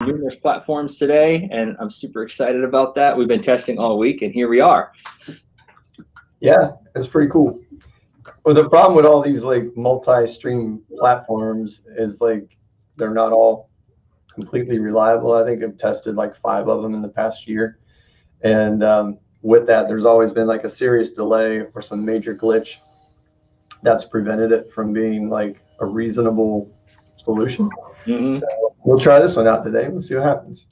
numerous platforms today, and I'm super excited about that. We've been testing all week, and here we are. Yeah, it's pretty cool. Well, the problem with all these like multi-stream platforms is like they're not all completely reliable. I think I've tested like 5 of them in the past year. And with that, there's always been like a serious delay or some major glitch that's prevented it from being like a reasonable solution. Mm-hmm. So we'll try this one out today. We'll see what happens.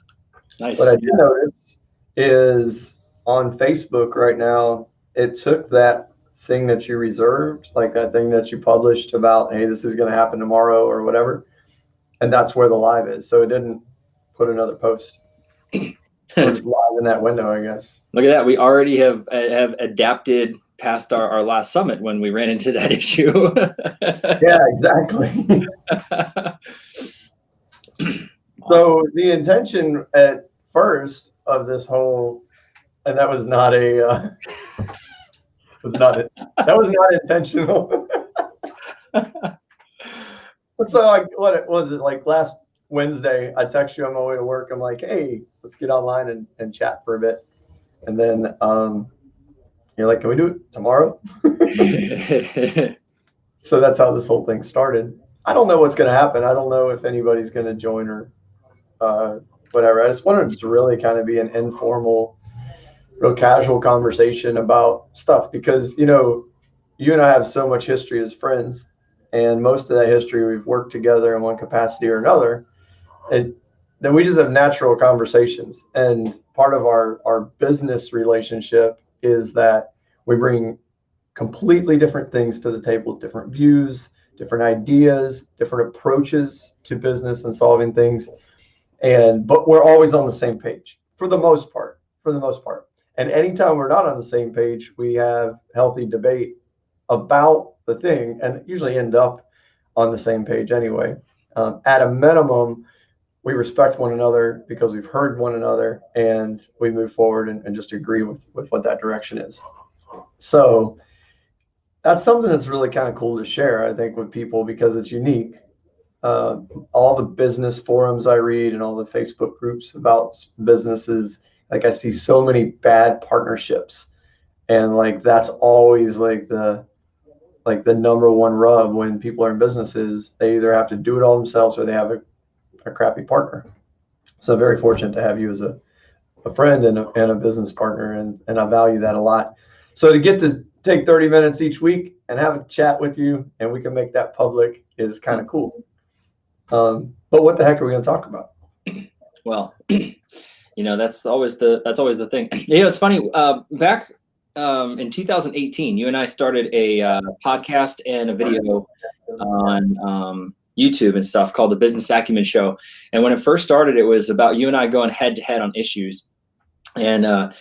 Nice. What I did notice is on Facebook right now, it took that thing that you reserved, like that thing that you published about, hey, this is going to happen tomorrow or whatever. And that's where the live is. So it didn't put another post. We're just live in that window, I guess. Look at that. We already have adapted past our last summit when we ran into that issue. Yeah, exactly. So the intention at first of this whole, and that was not intentional. So like, what was it like last Wednesday? I text you on my way to work. I'm like, hey, let's get online and chat for a bit. And then you're like, can we do it tomorrow? So that's how this whole thing started. I don't know what's going to happen. I don't know if anybody's going to join or whatever. I just wanted it to really kind of be an informal, real casual conversation about stuff because, you know, you and I have so much history as friends, and most of that history we've worked together in one capacity or another. And then we just have natural conversations. And part of our business relationship is that we bring completely different things to the table, different views, different ideas, different approaches to business and solving things. But we're always on the same page for the most part. And anytime we're not on the same page, we have healthy debate about the thing and usually end up on the same page anyway. At a minimum, we respect one another because we've heard one another and we move forward and just agree with what that direction is. So that's something that's really kind of cool to share, I think, with people because it's unique. All the business forums I read and all the Facebook groups about businesses, like I see so many bad partnerships, and like that's always like the number one rub when people are in businesses. They either have to do it all themselves or they have a crappy partner. So very fortunate to have you as a friend and a business partner, and I value that a lot. So to get to take 30 minutes each week and have a chat with you and we can make that public is kind of cool. But what the heck are we going to talk about? Well, you know, that's always the thing. Yeah, it's funny. Back in 2018, you and I started a podcast and a video on YouTube and stuff called the Business Acumen Show. And when it first started, it was about you and I going head to head on issues. And I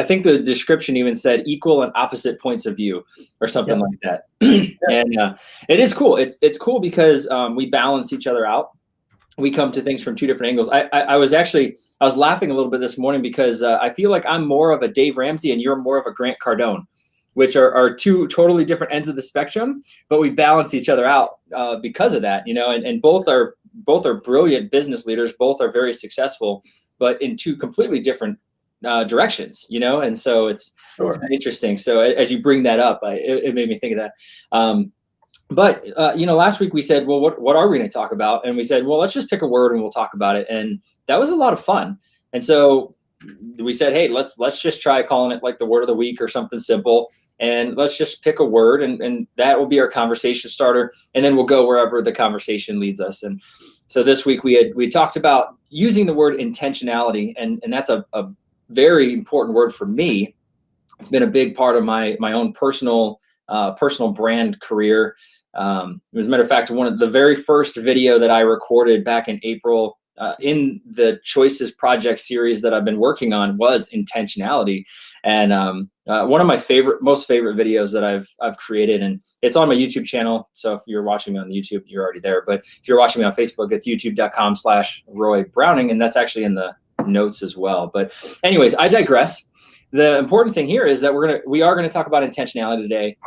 think the description even said equal and opposite points of view or something like that. And it is cool. It's cool because we balance each other out. We come to things from 2 different angles. I was laughing a little bit this morning because I feel like I'm more of a Dave Ramsey and you're more of a Grant Cardone, which are 2 totally different ends of the spectrum, but we balance each other out because of that, you know, and both are brilliant business leaders. Both are very successful, but in 2 completely different directions, you know? And so it's interesting. So as you bring that up, it made me think of that. But you know, last week we said, well, what are we going to talk about? And we said, well, let's just pick a word and we'll talk about it. And that was a lot of fun. And so we said, hey, let's just try calling it like the word of the week or something simple. And let's just pick a word and that will be our conversation starter. And then we'll go wherever the conversation leads us. And so this week we talked about using the word intentionality. And that's a very important word for me. It's been a big part of my own personal brand career. As a matter of fact, one of the very first video that I recorded back in April in the Choices Project series that I've been working on was intentionality. And one of my most favorite videos that I've created, and it's on my YouTube channel. So if you're watching me on YouTube, you're already there. But if you're watching me on Facebook, it's youtube.com/Roy Browning. And that's actually in the notes as well. But anyways, I digress. the important thing here is that we are gonna talk about intentionality today.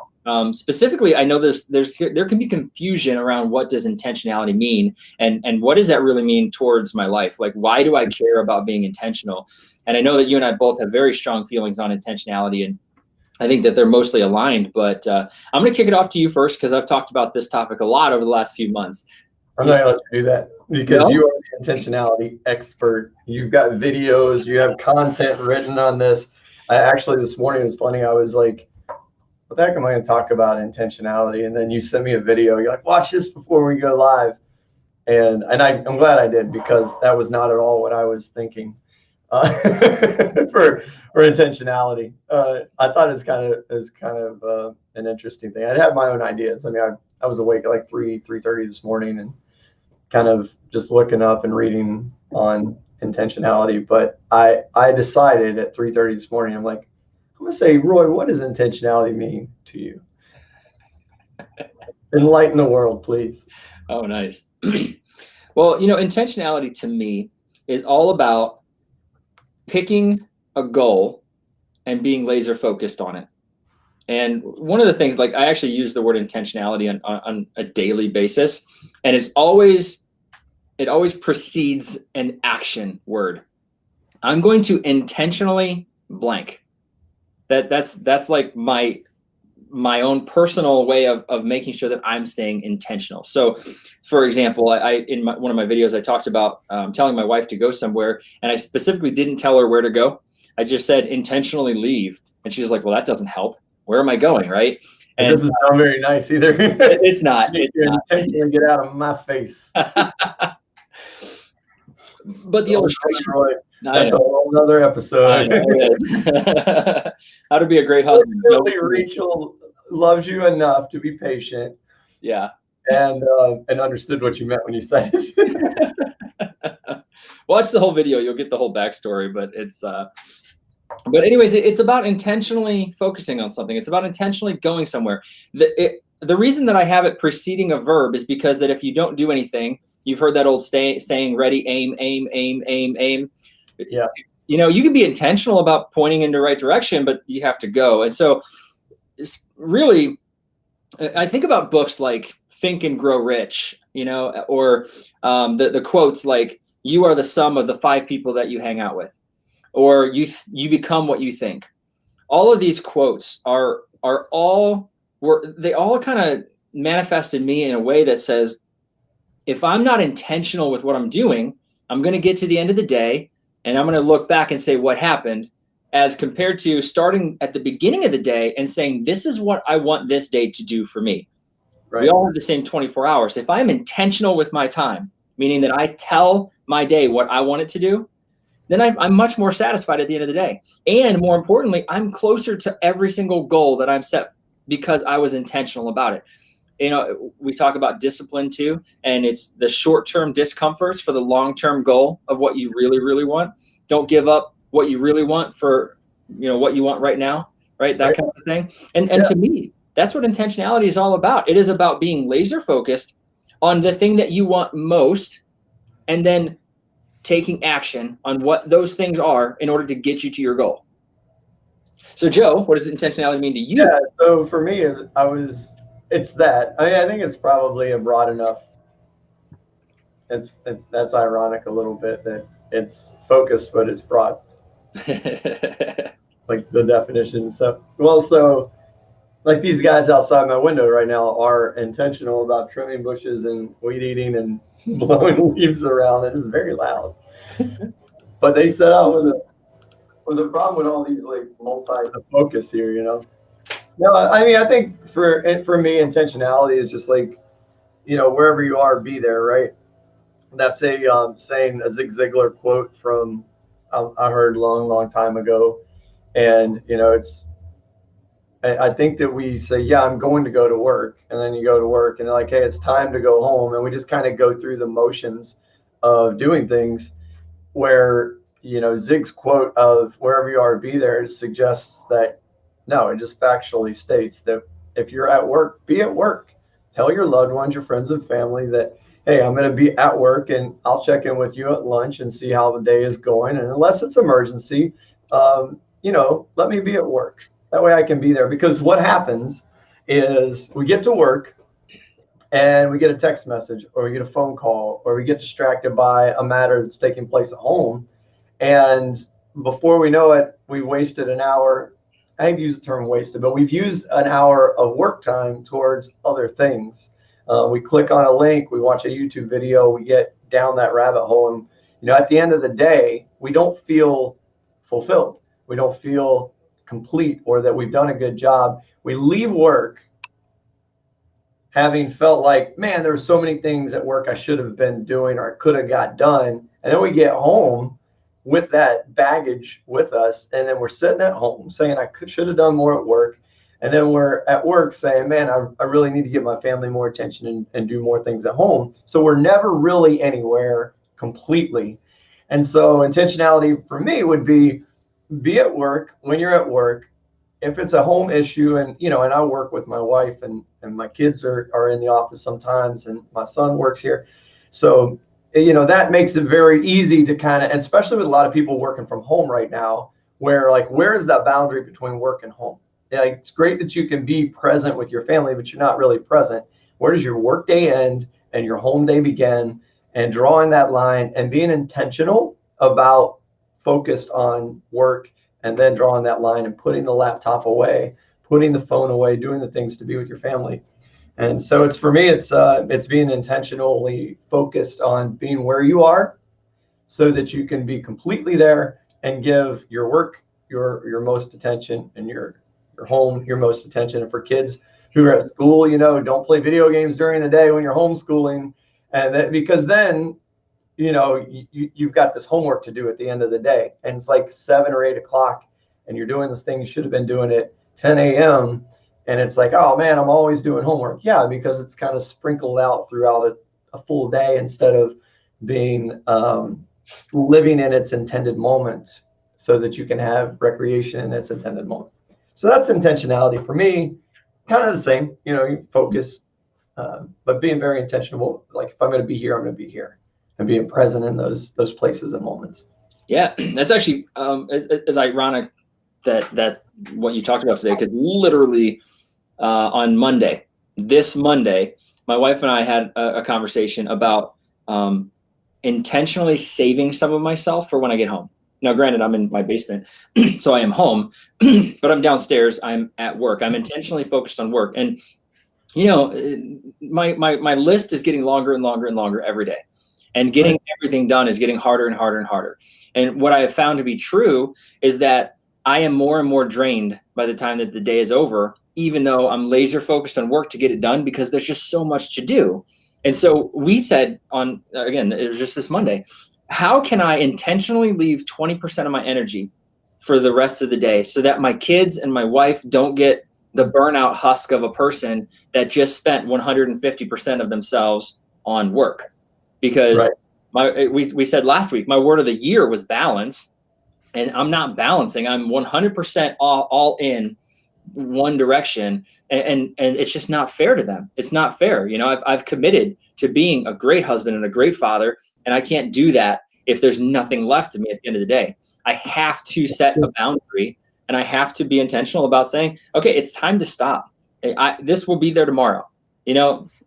Specifically, I know there can be confusion around what does intentionality mean, and what does that really mean towards my life? Like, why do I care about being intentional? And I know that you and I both have very strong feelings on intentionality, and I think that they're mostly aligned. But I'm going to kick it off to you first because I've talked about this topic a lot over the last few months. I'm not going to let you do that because you are the intentionality expert. You've got videos, you have content written on this. I actually, this morning, it was funny. I was like, what the heck am I going to talk about intentionality? And then you sent me a video. You're like, watch this before we go live. And I'm glad I did, because that was not at all what I was thinking for intentionality. I thought it's kind of an interesting thing. I had my own ideas. I mean, I was awake at like 3:30 this morning and kind of just looking up and reading on intentionality. But I decided at 3:30 this morning, I'm like, I'm gonna say, Roy, what does intentionality mean to you? Enlighten the world, please. Oh, nice. Well, intentionality to me is all about picking a goal and being laser focused on it. And one of the things, like, I actually use the word intentionality on a daily basis, and it always precedes an action word. I'm going to intentionally blank. That's like my own personal way of making sure that I'm staying intentional. So, for example, in one of my videos, I talked about telling my wife to go somewhere, and I specifically didn't tell her where to go. I just said intentionally leave, and she's like, "Well, that doesn't help. Where am I going?" Right? And it doesn't sound very nice either. It's not. Intentionally get out of my face. But the illustration, that's a whole other episode. How to be a great husband. Rachel loves you enough to be patient. Yeah. And understood what you meant when you said it. Watch the whole video, you'll get the whole backstory. But but anyways, it's about intentionally focusing on something. It's about intentionally going somewhere. The reason that I have it preceding a verb is because that if you don't do anything, you've heard that old saying, ready, aim, aim, aim, aim, aim. Yeah. You can be intentional about pointing in the right direction, but you have to go. And so it's really, I think about books like Think and Grow Rich, or the quotes like, you are the sum of the 5 people that you hang out with, or you become what you think. All of these quotes they all kind of manifest in me in a way that says, if I'm not intentional with what I'm doing, I'm going to get to the end of the day and I'm going to look back and say what happened, as compared to starting at the beginning of the day and saying, this is what I want this day to do for me. Right. We all have the same 24 hours. If I'm intentional with my time, meaning that I tell my day what I want it to do, then I'm much more satisfied at the end of the day. And more importantly, I'm closer to every single goal that I'm set because I was intentional about it. We talk about discipline too, and it's the short-term discomforts for the long-term goal of what you really, really want. Don't give up what you really want for, what you want right now, right? That kind of thing. And to me, that's what intentionality is all about. It is about being laser focused on the thing that you want most, and then taking action on what those things are in order to get you to your goal. So Joe, what does intentionality mean to you? Yeah, so for me, it's that. I mean, I think it's probably a broad enough. That's ironic a little bit that it's focused, but it's broad. Like the definition. So like these guys outside my window right now are intentional about trimming bushes and weed eating and blowing leaves around. It is very loud. But they set out with the problem with all these like multi-focus here, No, I mean, I think for me, intentionality is just like, wherever you are, be there, right? That's a saying, a Zig Ziglar quote from I heard long time ago, and I think that we say, yeah, I'm going to go to work, and then you go to work, and they're like, hey, it's time to go home, and we just kind of go through the motions of doing things. Where Zig's quote of wherever you are, be there suggests that no, it just factually states that if you're at work, be at work. Tell your loved ones, your friends and family that, hey, I'm going to be at work and I'll check in with you at lunch and see how the day is going. And unless it's emergency, let me be at work. That way I can be there. Because what happens is we get to work and we get a text message or we get a phone call or we get distracted by a matter that's taking place at home. And before we know it, we've wasted an hour. I hate to use the term wasted, but we've used an hour of work time towards other things. We click on a link, we watch a YouTube video, we get down that rabbit hole. And, at the end of the day, we don't feel fulfilled. We don't feel complete or that we've done a good job. We leave work having felt like, man, there were so many things at work I should have been doing or could have got done. And then we get home with that baggage with us. And then we're sitting at home saying, should have done more at work. And then we're at work saying, man, I really need to give my family more attention and do more things at home. So we're never really anywhere completely. And so intentionality for me would be at work when you're at work. If it's a home issue and, and I work with my wife and my kids are in the office sometimes and my son works here. So, that makes it very easy to kind of, especially with a lot of people working from home right now, where where is that boundary between work and home? It's great that you can be present with your family, but you're not really present. Where does your work day end and your home day begin? And drawing that line and being intentional about focused on work, and then drawing that line and putting the laptop away, putting the phone away, doing the things to be with your family. And so for me, it's being intentionally focused on being where you are so that you can be completely there and give your work your most attention and your home your most attention. And for kids who are at school, don't play video games during the day when you're homeschooling. And because then, you've got this homework to do at the end of the day. And it's like 7 or 8 o'clock and you're doing this thing you should have been doing at 10 a.m. And it's like, oh man, I'm always doing homework. Yeah, because it's kind of sprinkled out throughout a full day instead of being living in its intended moment so that you can have recreation in its intended moment. So that's intentionality for me. Kind of the same, you focus, but being very intentional. Like if I'm going to be here, I'm going to be here, and being present in those places and moments. Yeah, that's actually it's ironic that's what you talked about today, because literally on this Monday, my wife and I had a conversation about intentionally saving some of myself for when I get home. Now, granted, I'm in my basement, so I am home, but I'm downstairs. I'm at work. I'm intentionally focused on work, and my list is getting longer and longer and longer every day, and getting everything done is getting harder and harder and harder. And what I have found to be true is that I am more and more drained by the time that the day is over, even though I'm laser focused on work to get it done, because there's just so much to do. And so we said again, it was just this Monday, how can I intentionally leave 20% of my energy for the rest of the day so that my kids and my wife don't get the burnout husk of a person that just spent 150% of themselves on work? Because we said last week, my word of the year was balance, and I'm not balancing. I'm 100% all in one direction, and it's just not fair to them. It's not fair. I've committed to being a great husband and a great father, and I can't do that if there's nothing left of me at the end of the day. I have to set a boundary, and I have to be intentional about saying, okay, it's time to stop. This will be there tomorrow.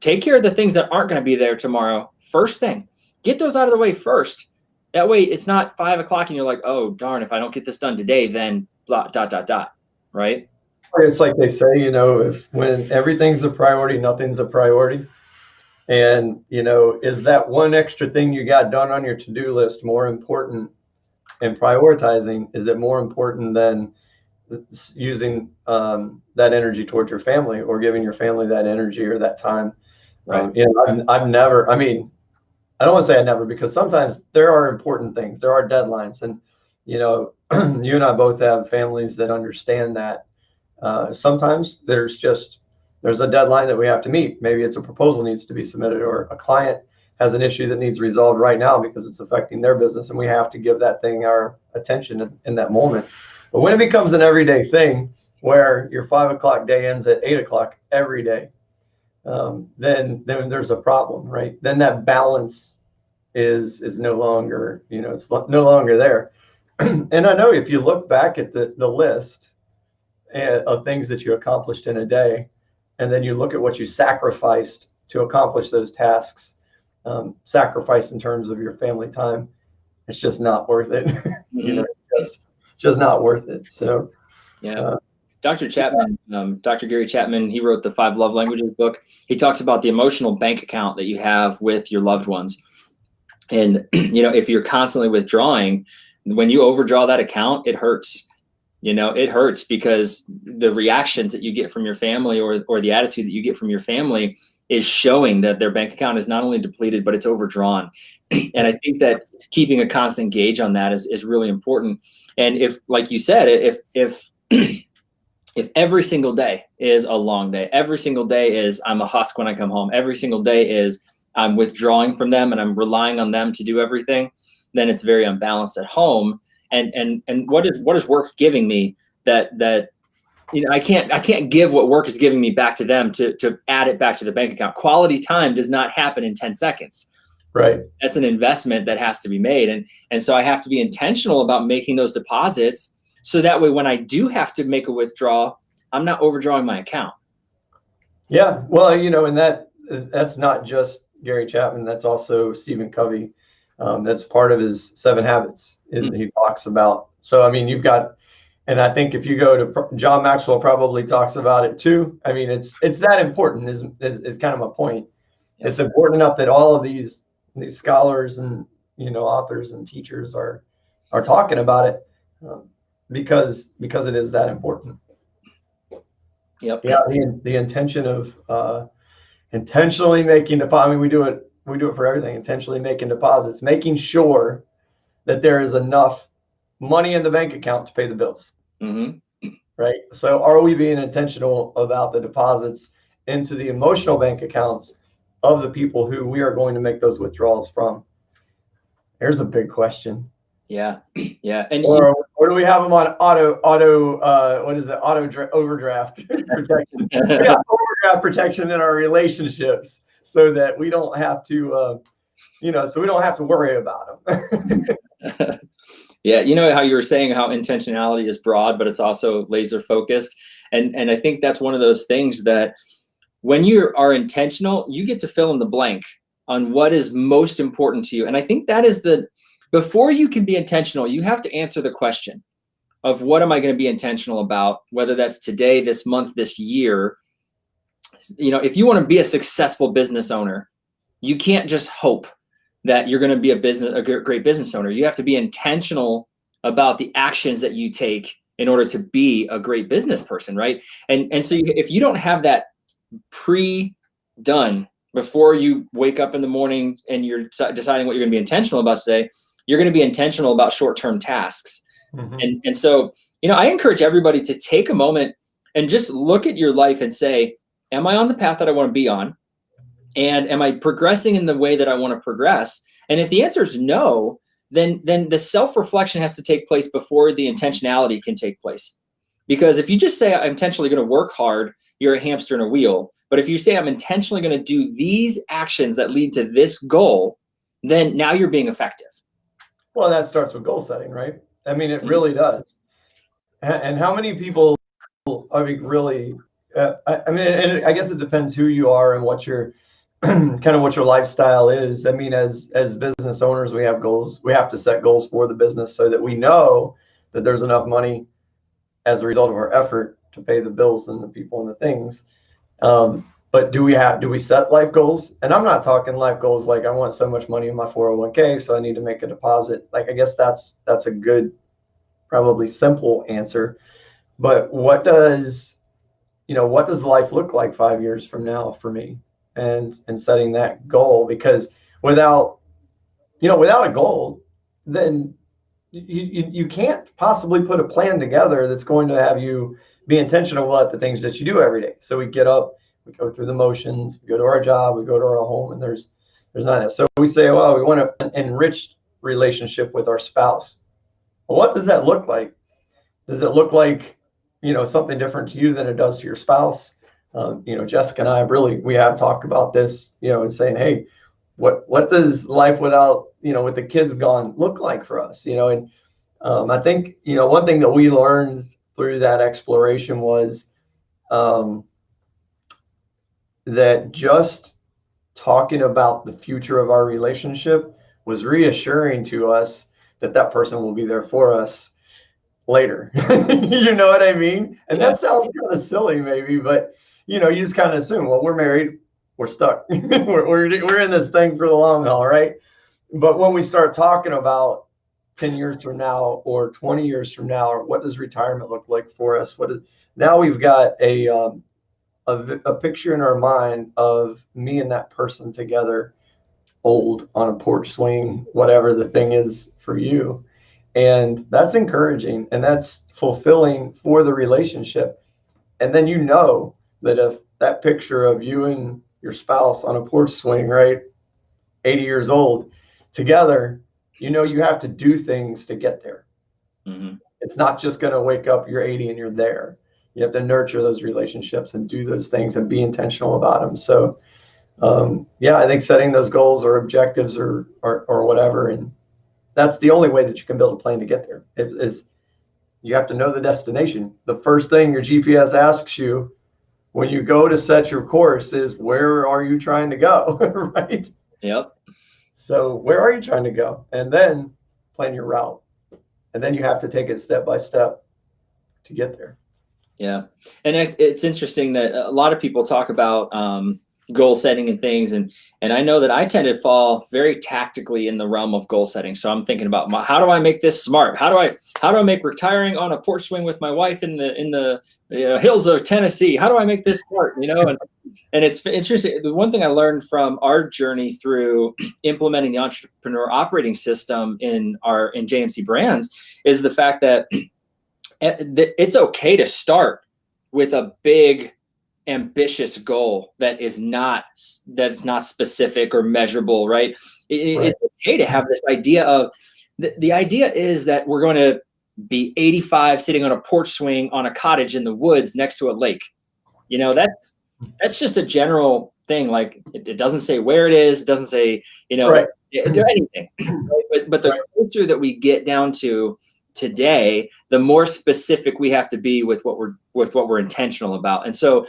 Take care of the things that aren't going to be there tomorrow first thing. Get those out of the way first. That way it's not 5 o'clock and you're like, oh, darn, if I don't get this done today, then blah, ... right? It's like they say, when everything's a priority, nothing's a priority. And, is that one extra thing you got done on your to-do list more important and prioritizing? Is it more important than using that energy towards your family or giving your family that energy or that time? Right. I've never, I don't want to say I never, because sometimes there are important things, there are deadlines. And, you and I both have families that understand that. Sometimes there's a deadline that we have to meet. Maybe it's a proposal needs to be submitted, or a client has an issue that needs resolved right now because it's affecting their business, and we have to give that thing our attention in that moment. But when it becomes an everyday thing where your 5 o'clock day ends at 8 o'clock every day, then there's a problem, right? Then that balance is no longer, it's no longer there. And I know if you look back at the list of things that you accomplished in a day, and then you look at what you sacrificed to accomplish those tasks, sacrifice in terms of your family time, it's just not worth it. You know, it's just not worth it. So, yeah. Dr. Chapman, Dr. Gary Chapman, he wrote the 5 Love Languages book. He talks about the emotional bank account that you have with your loved ones. And, you know, if you're constantly withdrawing, when you overdraw that account, it hurts. You know, it hurts because the reactions that you get from your family or the attitude that you get from your family is showing that their bank account is not only depleted, but it's overdrawn. And I think that keeping a constant gauge on that is really important. And if, like you said, if every single day is a long day, every single day is I'm a husk when I come home, every single day is I'm withdrawing from them and I'm relying on them to do everything, then it's very unbalanced at home. And what is work giving me that you know, I can't give what work is giving me back to them to add it back to the bank account. Quality time does not happen in 10 seconds. Right. That's an investment that has to be made. And so I have to be intentional about making those deposits. So that way, when I do have to make a withdrawal, I'm not overdrawing my account. Yeah. Well, you know, and that's not just Gary Chapman. That's also Stephen Covey. That's part of his 7 Habits. He talks about. So, I mean, you've got, and I think if you go to John Maxwell, probably talks about it too. I mean, it's that important. Is kind of my point. Yeah. It's important enough that all of these scholars and, you know, authors and teachers are talking about it because it is that important. Yep. Yeah. The intention of intentionally making deposits. I mean, we do it for everything. Intentionally making deposits, making sure that there is enough money in the bank account to pay the bills. Right. So are we being intentional about the deposits into the emotional bank accounts of the people who we are going to make those withdrawals from? There's a big question. Yeah. Yeah. And or do we have them on auto what is it? Overdraft protection. We got overdraft protection in our relationships so that we don't have to, so we don't have to worry about them. Yeah, you know how you were saying how intentionality is broad, but it's also laser focused. And I think that's one of those things that when you are intentional, you get to fill in the blank on what is most important to you. And I think that is before you can be intentional, you have to answer the question of what am I going to be intentional about, whether that's today, this month, this year. You know, if you want to be a successful business owner, you can't just hope that you're going to be a great business owner. You have to be intentional about the actions that you take in order to be a great business person, right? And so if you don't have that pre-done before you wake up in the morning and you're deciding what you're going to be intentional about today, you're going to be intentional about short-term tasks. And so, you know, I encourage everybody to take a moment and just look at your life and say, am I on the path that I want to be on? And am I progressing in the way that I want to progress? And if the answer is no, then the self-reflection has to take place before the intentionality can take place. Because if you just say I'm intentionally going to work hard, you're a hamster in a wheel. But if you say I'm intentionally going to do these actions that lead to this goal, then now you're being effective. Well, that starts with goal setting, right? I mean, it really does. And how many people, I mean, really, I mean, and I guess it depends who you are and what your kind of what your lifestyle is. I mean, as business owners, we have goals. We have to set goals for the business so that we know that there's enough money as a result of our effort to pay the bills and the people and the things. But do we set life goals? And I'm not talking life goals like I want so much money in my 401k, so I need to make a deposit. Like, I guess that's a good, probably simple answer. But what does life look like 5 years from now for me? And setting that goal, because without a goal, then you can't possibly put a plan together that's going to have you be intentional about the things that you do every day. So we get up, we go through the motions, we go to our job, we go to our home, and there's not that. So we say, well, we want an enriched relationship with our spouse. Well, what does that look like? Does it look like, something different to you than it does to your spouse? Jessica and I we have talked about this, and saying, hey, what does life without, with the kids gone look like for us? And I think, one thing that we learned through that exploration was um, that just talking about the future of our relationship was reassuring to us that that person will be there for us later. You know what I mean? And Yeah. that sounds kind of silly maybe, but you just kind of assume, well, we're married, we're stuck. we're in this thing for the long haul, right? But when we start talking about 10 years from now or 20 years from now, or what does retirement look like for us? Now we've got a picture in our mind of me and that person together, old on a porch swing, whatever the thing is for you. And that's encouraging and that's fulfilling for the relationship. And then that if that picture of you and your spouse on a porch swing, right, 80 years old together, you have to do things to get there. Mm-hmm. It's not just going to wake up, you're 80 and you're there. You have to nurture those relationships and do those things and be intentional about them. So, yeah, I think setting those goals or objectives or whatever, and that's the only way that you can build a plan to get there is you have to know the destination. The first thing your GPS asks you when you go to set your course is, where are you trying to go? Right? Yep. So where are you trying to go? And then plan your route. And then you have to take it step by step to get there. Yeah. And it's interesting that a lot of people talk about goal setting and things. And I know that I tend to fall very tactically in the realm of goal setting. So I'm thinking about how do I make this smart? How do I make retiring on a porch swing with my wife in the hills of Tennessee? How do I make this smart? And it's interesting. The one thing I learned from our journey through implementing the entrepreneur operating system in JMC Brands is the fact that it's okay to start with a big, ambitious goal that is not specific or measurable, right? It's okay to have this idea of the idea is that we're going to be 85 sitting on a porch swing on a cottage in the woods next to a lake. That's just a general thing. Like it doesn't say where it is. It doesn't say, anything. But the closer that we get down to today, the more specific we have to be with what we're intentional about. And so,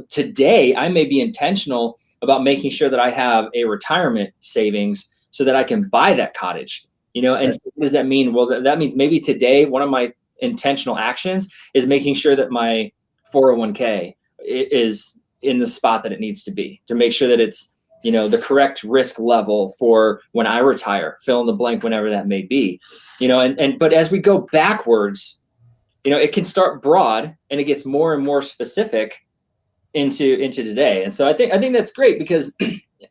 today I may be intentional about making sure that I have a retirement savings so that I can buy that cottage. And so what does that mean? Well, that means maybe today one of my intentional actions is making sure that my 401k is in the spot that it needs to be, to make sure that it's the correct risk level for when I retire, fill in the blank, whenever that may be, but as we go backwards, it can start broad and it gets more and more specific into today. And so I think that's great, because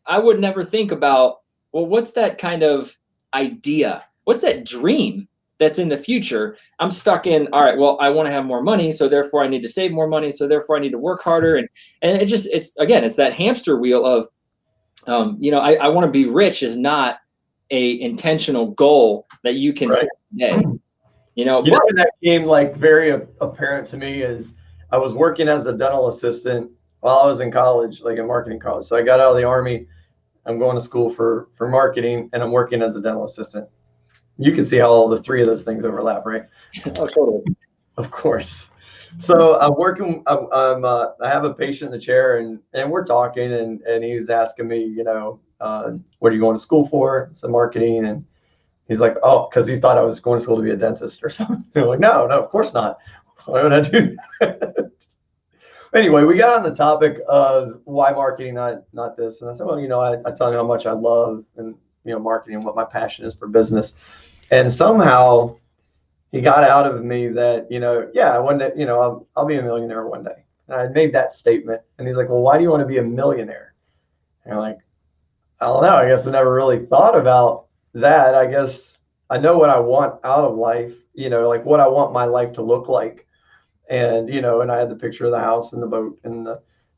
I would never think about, well, what's that kind of idea? What's that dream that's in the future? I'm stuck in, all right, well, I want to have more money, so therefore I need to save more money, so therefore I need to work harder. And it's that hamster wheel of, I want to be rich is not a intentional goal that you can set today. That came very apparent to me is I was working as a dental assistant while I was in college, like in marketing college. So I got out of the Army, I'm going to school for marketing, and I'm working as a dental assistant. You can see how all the three of those things overlap, right? Oh, totally. Of course. So I'm working. I have a patient in the chair, and we're talking, and he was asking me, what are you going to school for? It's marketing, and he's like, oh, because he thought I was going to school to be a dentist or something. I'm like, no, of course not. Why would I do that? Anyway, we got on the topic of why marketing, not this, and I said, well, I tell you how much I love and marketing, what my passion is for business, and somehow he got out of me that, one day, I'll be a millionaire one day. And I made that statement. And he's like, well, why do you want to be a millionaire? And I'm like, I don't know. I guess I never really thought about that. I guess I know what I want out of life, like what I want my life to look like. And, and I had the picture of the house and the boat and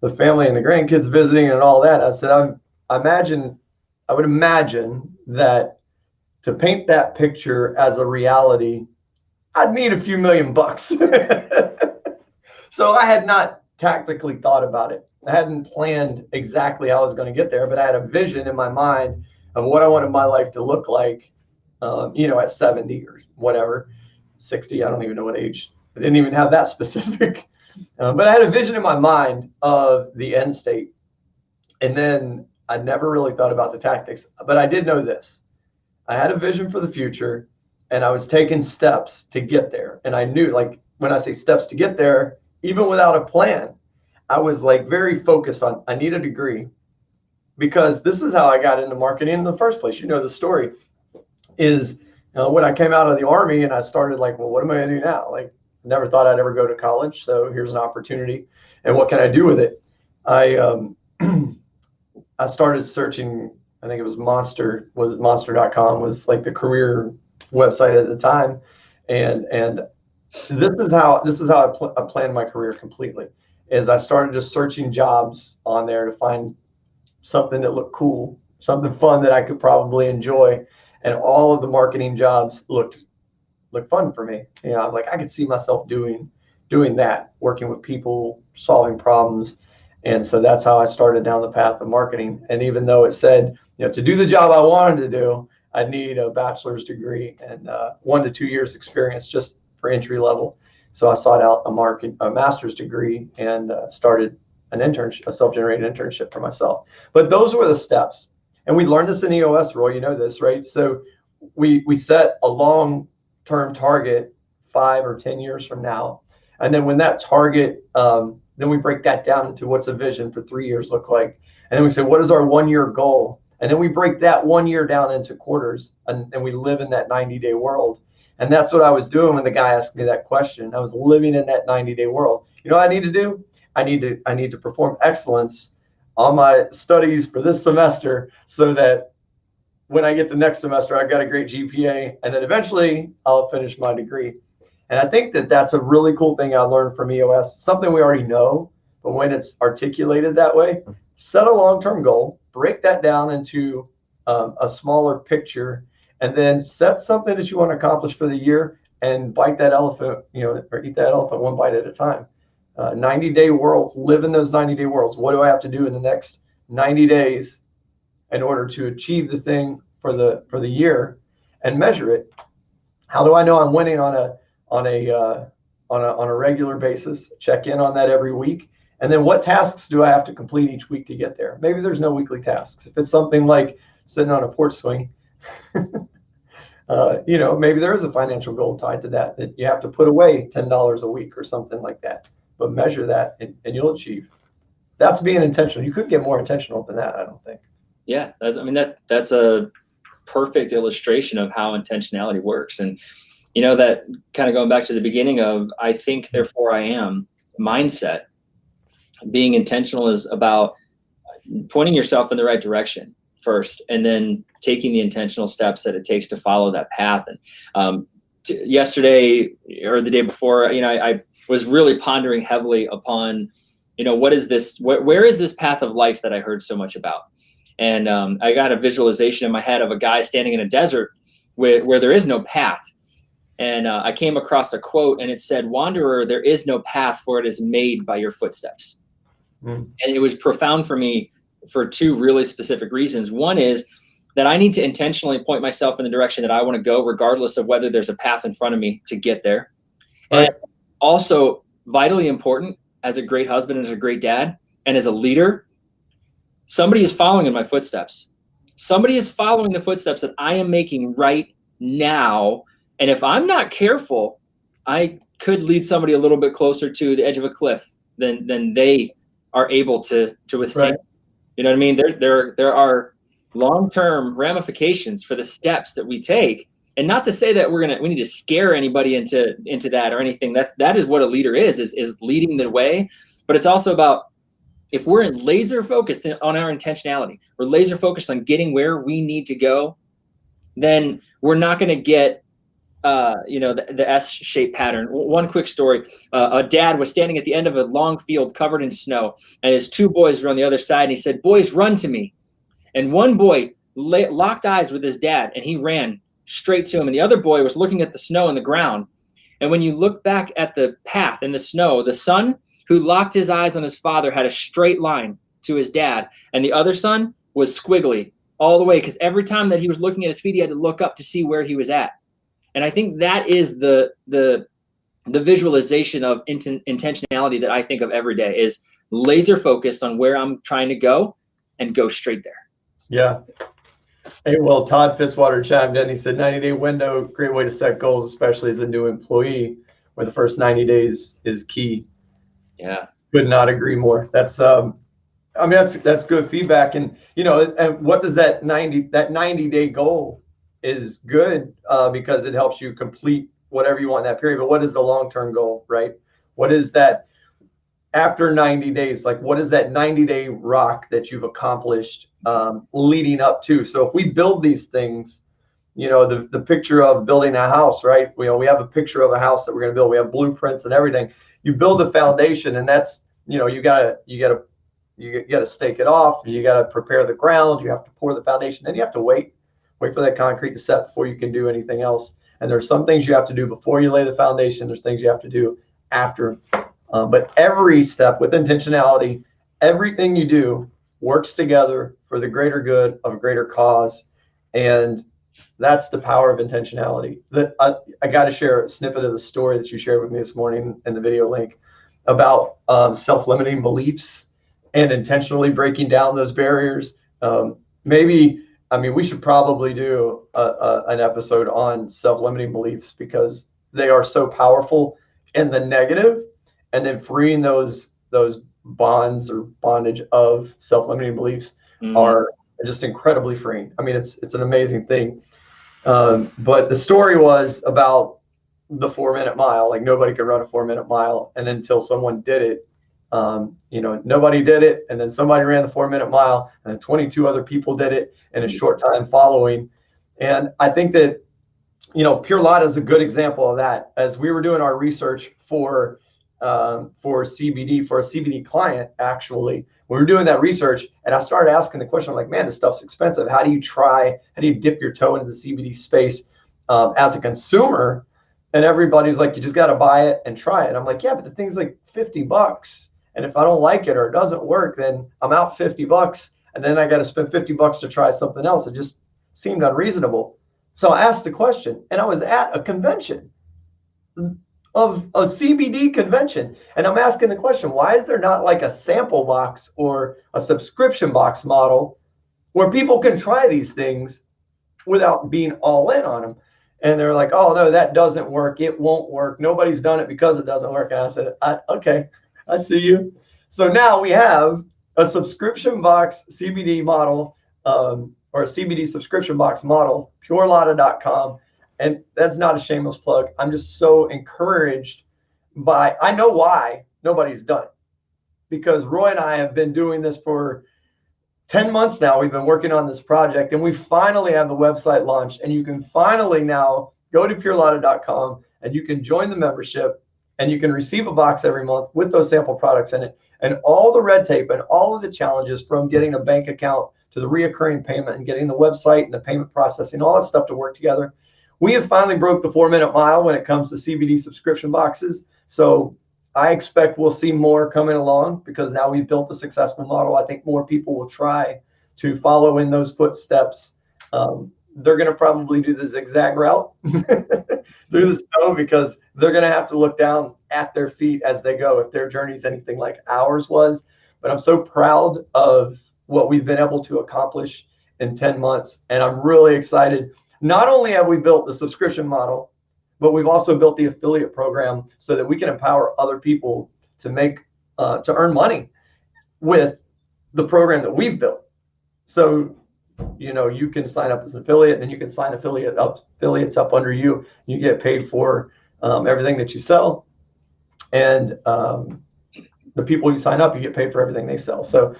the family and the grandkids visiting and all that. I said, I would imagine that to paint that picture as a reality, I'd need a few $1,000,000. So I had not tactically thought about it. I hadn't planned exactly how I was going to get there, but I had a vision in my mind of what I wanted my life to look like. at 70 or whatever, 60, I don't even know what age. I didn't even have that specific. But I had a vision in my mind of the end state. And then I never really thought about the tactics. But I did know this. I had a vision for the future, and I was taking steps to get there. And I knew, like, when I say steps to get there, even without a plan, I was like very focused on, I need a degree, because this is how I got into marketing in the first place. You know, the story is when I came out of the Army and I started like, well, what am I going to do now? Like, never thought I'd ever go to college. So here's an opportunity. And what can I do with it? I I started searching. I think it was monster.com was like the career website at the time. And this is how I planned my career completely, is I started just searching jobs on there to find something that looked cool, something fun that I could probably enjoy. And all of the marketing jobs looked fun for me. Like I could see myself doing that, working with people, solving problems. And so that's how I started down the path of marketing. And even though it said, to do the job I wanted to do, I need a bachelor's degree and 1 to 2 years experience just for entry level. So I sought out a master's degree and started an internship, a self-generated internship for myself. But those were the steps. And we learned this in EOS, Roy, you know this, right? So we set a long-term target 5 or 10 years from now. And then when that target, then we break that down into what's a vision for 3 years look like. And then we say, what is our 1 year goal? And then we break that 1 year down into quarters, and we live in that 90-day world. And that's what I was doing when the guy asked me that question. I was living in that 90-day world. You know what I need to do? I need to perform excellence on my studies for this semester, so that when I get the next semester, I've got a great GPA, and then eventually I'll finish my degree. And I think that that's a really cool thing I learned from EOS, something we already know, but when it's articulated that way, set a long-term goal, break that down into a smaller picture, and then set something that you want to accomplish for the year and bite that elephant, or eat that elephant one bite at a time. 90-day worlds, live in those 90-day worlds. What do I have to do in the next 90 days in order to achieve the thing for the year, and measure it? How do I know I'm winning on a regular basis? Check in on that every week. And then what tasks do I have to complete each week to get there? Maybe there's no weekly tasks. If it's something like sitting on a porch swing, maybe there is a financial goal tied to that you have to put away $10 a week or something like that. But measure that and you'll achieve. That's being intentional. You couldn't get more intentional than that, I don't think. Yeah, that's a perfect illustration of how intentionality works. And that kind of going back to the beginning of I think, therefore I am mindset. Being intentional is about pointing yourself in the right direction first, and then taking the intentional steps that it takes to follow that path. And yesterday or the day before, I was really pondering heavily upon, what is this? Where is this path of life that I heard so much about? And I got a visualization in my head of a guy standing in a desert where there is no path. And I came across a quote, and it said, "Wanderer, there is no path, for it is made by your footsteps." And it was profound for me for 2 really specific reasons. One is that I need to intentionally point myself in the direction that I want to go, regardless of whether there's a path in front of me to get there. Right. And also, vitally important, as a great husband, as a great dad, and as a leader, somebody is following in my footsteps. Somebody is following the footsteps that I am making right now. And if I'm not careful, I could lead somebody a little bit closer to the edge of a cliff than they are able to withstand. Right. You know what I mean? There are long-term ramifications for the steps that we take. And not to say that we need to scare anybody into that or anything. That is what a leader is leading the way. But it's also about, if we're laser focused on our intentionality, we're laser focused on getting where we need to go, then we're not going to get the S-shaped pattern. One quick story. A dad was standing at the end of a long field covered in snow, and his 2 boys were on the other side, and he said, "Boys, run to me." And one boy locked eyes with his dad, and he ran straight to him. And the other boy was looking at the snow and the ground. And when you look back at the path in the snow, the son who locked his eyes on his father had a straight line to his dad, and the other son was squiggly, all the way, because every time that he was looking at his feet, he had to look up to see where he was at. And I think that is the visualization of intentionality that I think of every day, is laser focused on where I'm trying to go and go straight there. Yeah. Hey, well, Todd Fitzwater chimed in. He said 90-day window, great way to set goals, especially as a new employee, where the first 90 days is key. Yeah. Could not agree more. That's that's good feedback. And and what does that 90-day goal is good because it helps you complete whatever you want in that period. But what is the long-term goal, right? What is that after 90 days? Like, what is that 90-day rock that you've accomplished leading up to? So if we build these things, the picture of building a house, right? We have a picture of a house that we're going to build. We have blueprints and everything. You build the foundation, and that's, you gotta stake it off. You got to prepare the ground. You have to pour the foundation. Then you have to wait for that concrete to set before you can do anything else. And there's some things you have to do before you lay the foundation. There's things you have to do after. But every step with intentionality, everything you do works together for the greater good of a greater cause. And that's the power of intentionality. That I got to share a snippet of the story that you shared with me this morning in the video link about self-limiting beliefs and intentionally breaking down those barriers. We should probably do an episode on self-limiting beliefs, because they are so powerful in the negative, and then freeing those bonds or bondage of self-limiting beliefs are just incredibly freeing. I mean, it's an amazing thing. But the story was about the 4-minute mile. Like, nobody could run a 4-minute mile, and until someone did it, nobody did it, and then somebody ran the 4-minute mile, and then 22 other people did it in a short time following. And I think that Pure Lot is a good example of that. As we were doing our research for CBD, for a CBD client, actually, we were doing that research, and I started asking the question, I'm like, man, this stuff's expensive. How do you dip your toe into the CBD space as a consumer? And everybody's like, you just got to buy it and try it. I'm like, yeah, but the thing's like $50. And if I don't like it or it doesn't work, then I'm out $50. And then I got to spend $50 to try something else. It just seemed unreasonable. So I asked the question, and I was at a convention, of a CBD convention. And I'm asking the question, why is there not like a sample box or a subscription box model where people can try these things without being all in on them? And they're like, oh, no, that doesn't work. It won't work. Nobody's done it because it doesn't work. And I said, okay, I see you. So now we have a subscription box CBD model, or a CBD subscription box model, purelata.com. And that's not a shameless plug. I'm just so encouraged by, I know why nobody's done it, because Roy and I have been doing this for 10 months now. We've been working on this project, and we finally have the website launched, and you can finally now go to purelata.com and you can join the membership, and you can receive a box every month with those sample products in it, and all the red tape and all of the challenges, from getting a bank account to the reoccurring payment and getting the website and the payment processing, all that stuff to work together. We have finally broke the 4-minute mile when it comes to CBD subscription boxes. So I expect we'll see more coming along, because now we've built a successful model. I think more people will try to follow in those footsteps. They're going to probably do the zigzag route through the snow, because they're going to have to look down at their feet as they go if their journey is anything like ours was. But I'm so proud of what we've been able to accomplish in 10 months. And I'm really excited. Not only have we built the subscription model, but we've also built the affiliate program so that we can empower other people to earn money with the program that we've built. So, you can sign up as an affiliate, and then you can sign affiliates up under you. You get paid for everything that you sell. And the people you sign up, you get paid for everything they sell. So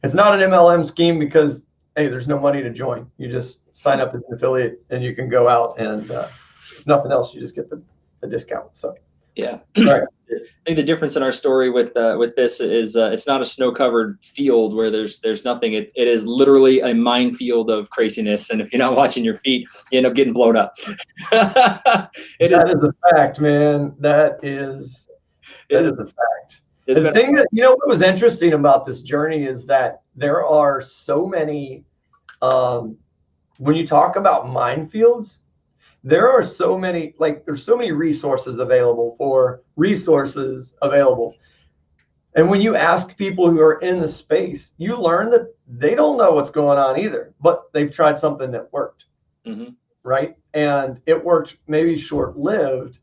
it's not an MLM scheme, because, hey, there's no money to join. You just sign up as an affiliate, and you can go out, and if nothing else, you just get the discount. So yeah. All right. I think the difference in our story with this is it's not a snow-covered field where there's nothing. It is literally a minefield of craziness, and if you're not watching your feet, you end up getting blown up. That is a fact, man. That is a fact. The thing that, what was interesting about this journey is that there are so many When you talk about minefields, there are so many, like there's so many resources available. And when you ask people who are in the space, you learn that they don't know what's going on either, but they've tried something that worked. Mm-hmm. Right? And it worked maybe short-lived,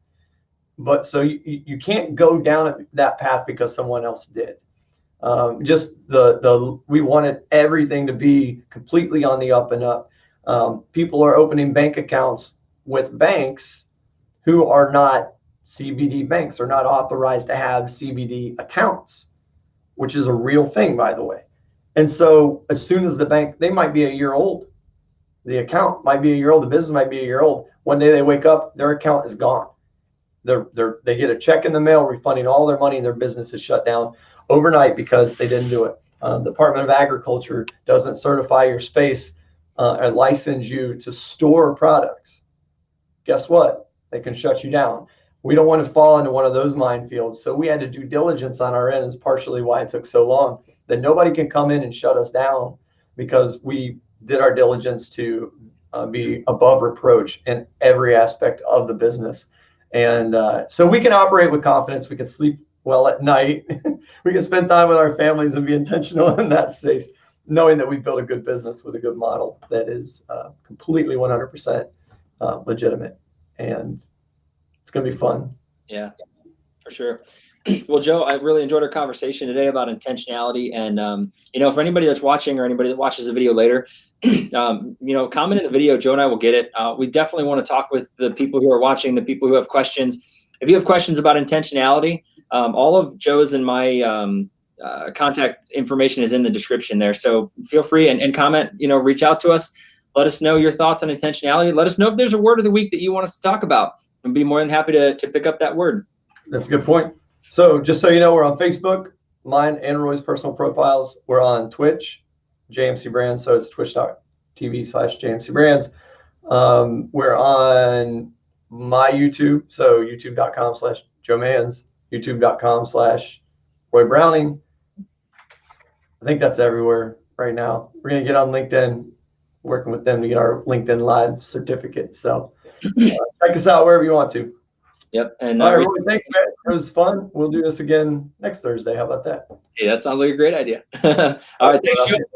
but so you can't go down that path because someone else did. Just we wanted everything to be completely on the up and up. People are opening bank accounts with banks who are not CBD banks, are not authorized to have CBD accounts, which is a real thing, by the way. And so as soon as the bank, they might be a year old, the account might be a year old, the business might be a year old. One day they wake up, their account is gone. They get a check in the mail refunding all their money, and their business is shut down overnight because they didn't do it. Department of Agriculture doesn't certify your space and license you to store products. Guess what? They can shut you down. We don't want to fall into one of those minefields. So we had to do diligence on our end, is partially why it took so long, that nobody can come in and shut us down, because we did our diligence to be above reproach in every aspect of the business. And so we can operate with confidence. We can sleep well at night. We can spend time with our families and be intentional in that space, knowing that we built a good business with a good model that is completely 100% legitimate. And it's going to be fun. Yeah, for sure. Well, Joe, I really enjoyed our conversation today about intentionality. And, for anybody that's watching or anybody that watches the video later, comment in the video. Joe and I will get it. We definitely want to talk with the people who are watching, the people who have questions. If you have questions about intentionality, all of Joe's and my contact information is in the description there. So feel free and comment, reach out to us. Let us know your thoughts on intentionality. Let us know if there's a word of the week that you want us to talk about, and be more than happy to pick up that word. That's a good point. So just so you know, we're on Facebook, mine and Roy's personal profiles. We're on Twitch, JMC Brands. So it's twitch.tv/JMC Brands. We're on my YouTube. So youtube.com/Joe Mans, youtube.com/Roy Browning. I think that's everywhere right now. We're going to get on LinkedIn, working with them to get our LinkedIn Live certificate. So check us out wherever you want to. Yep. And all right, Roy, thanks, man. It was fun. We'll do this again next Thursday. How about that? Hey, that sounds like a great idea. All right. Thanks, Joe.